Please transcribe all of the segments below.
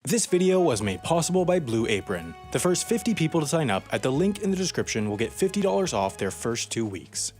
This video was made possible by Blue Apron. The first 50 people to sign up at the link in the description will get $50 off their first 2 weeks.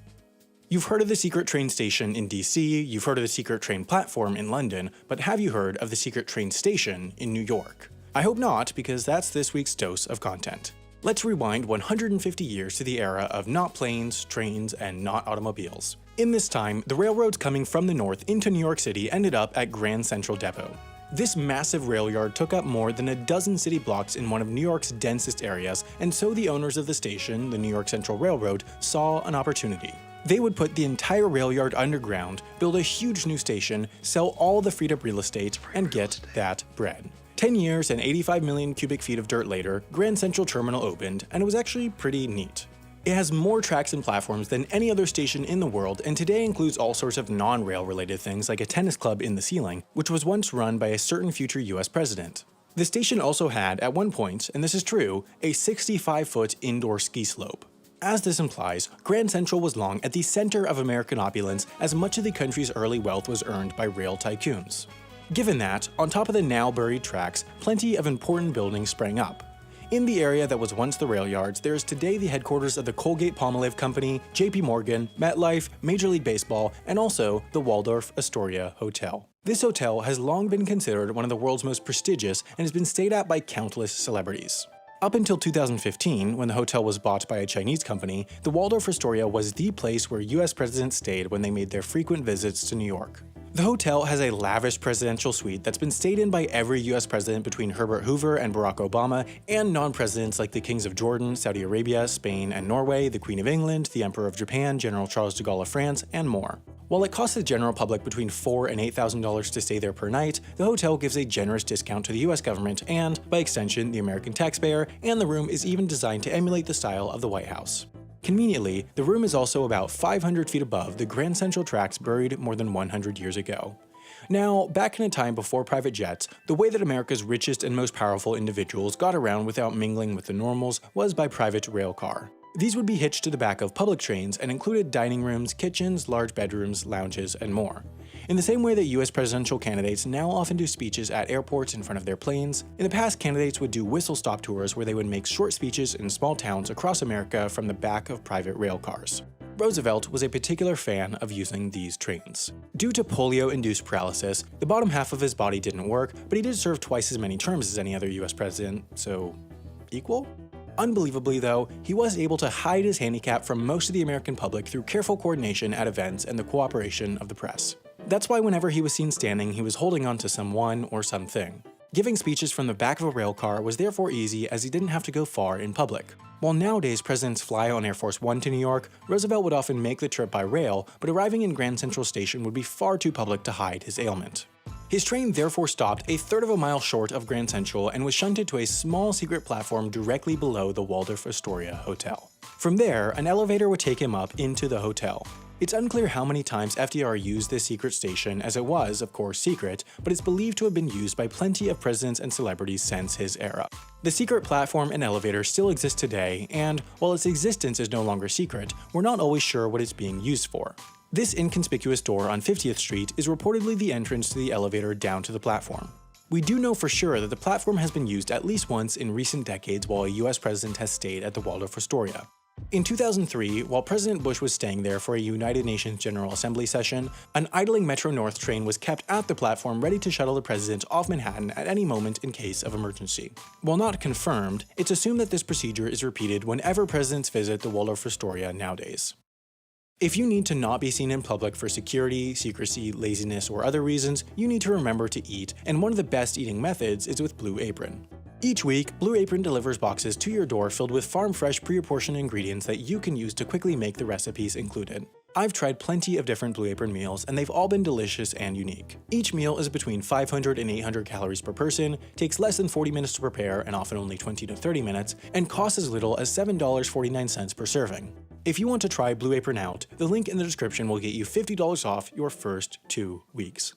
You've heard of the secret train station in DC, you've heard of the secret train platform in London, but have you heard of the secret train station in New York? I hope not, because that's this week's dose of content. Let's rewind 150 years to the era of not planes, trains, and not automobiles. In this time, the railroads coming from the north into New York City ended up at Grand Central Depot. This massive rail yard took up more than a dozen city blocks in one of New York's densest areas, and so the owners of the station, the New York Central Railroad, saw an opportunity. They would put the entire rail yard underground, build a huge new station, sell all the freed up real estate, and get that bread. 10 years and 85 million cubic feet of dirt later, Grand Central Terminal opened, and it was actually pretty neat. It has more tracks and platforms than any other station in the world, and today includes all sorts of non-rail related things like a tennis club in the ceiling, which was once run by a certain future US president. The station also had, at one point, and this is true, a 65-foot indoor ski slope. As this implies, Grand Central was long at the center of American opulence, as much of the country's early wealth was earned by rail tycoons. Given that, on top of the now buried tracks, plenty of important buildings sprang up. In the area that was once the rail yards, there is today the headquarters of the Colgate-Palmolive Company, JP Morgan, MetLife, Major League Baseball, and also the Waldorf Astoria Hotel. This hotel has long been considered one of the world's most prestigious and has been stayed at by countless celebrities. Up until 2015, when the hotel was bought by a Chinese company, the Waldorf Astoria was the place where US presidents stayed when they made their frequent visits to New York. The hotel has a lavish presidential suite that's been stayed in by every US president between Herbert Hoover and Barack Obama, and non-presidents like the kings of Jordan, Saudi Arabia, Spain, and Norway, the Queen of England, the Emperor of Japan, General Charles de Gaulle of France, and more. While it costs the general public between $4,000 and $8,000 to stay there per night, the hotel gives a generous discount to the US government and, by extension, the American taxpayer, and the room is even designed to emulate the style of the White House. Conveniently, the room is also about 500 feet above the Grand Central tracks buried more than 100 years ago. Now, back in a time before private jets, the way that America's richest and most powerful individuals got around without mingling with the normals was by private rail car. These would be hitched to the back of public trains and included dining rooms, kitchens, large bedrooms, lounges, and more. In the same way that US presidential candidates now often do speeches at airports in front of their planes, in the past candidates would do whistle-stop tours where they would make short speeches in small towns across America from the back of private rail cars. Roosevelt was a particular fan of using these trains. Due to polio-induced paralysis, the bottom half of his body didn't work, but he did serve twice as many terms as any other US president, so equal? Unbelievably though, he was able to hide his handicap from most of the American public through careful coordination at events and the cooperation of the press. That's why whenever he was seen standing, he was holding on to someone or something. Giving speeches from the back of a rail car was therefore easy, as he didn't have to go far in public. While nowadays presidents fly on Air Force One to New York, Roosevelt would often make the trip by rail, but arriving in Grand Central Station would be far too public to hide his ailment. His train therefore stopped a third of a mile short of Grand Central and was shunted to a small secret platform directly below the Waldorf Astoria Hotel. From there, an elevator would take him up into the hotel. It's unclear how many times FDR used this secret station, as it was, of course, secret, but it's believed to have been used by plenty of presidents and celebrities since his era. The secret platform and elevator still exist today, and while its existence is no longer secret, we're not always sure what it's being used for. This inconspicuous door on 50th Street is reportedly the entrance to the elevator down to the platform. We do know for sure that the platform has been used at least once in recent decades while a US president has stayed at the Waldorf Astoria. In 2003, while President Bush was staying there for a United Nations General Assembly session, an idling Metro North train was kept at the platform ready to shuttle the president off Manhattan at any moment in case of emergency. While not confirmed, it's assumed that this procedure is repeated whenever presidents visit the Waldorf Astoria nowadays. If you need to not be seen in public for security, secrecy, laziness, or other reasons, you need to remember to eat, and one of the best eating methods is with Blue Apron. Each week, Blue Apron delivers boxes to your door filled with farm-fresh pre-apportioned ingredients that you can use to quickly make the recipes included. I've tried plenty of different Blue Apron meals, and they've all been delicious and unique. Each meal is between 500 and 800 calories per person, takes less than 40 minutes to prepare and often only 20 to 30 minutes, and costs as little as $7.49 per serving. If you want to try Blue Apron out, the link in the description will get you $50 off your first 2 weeks.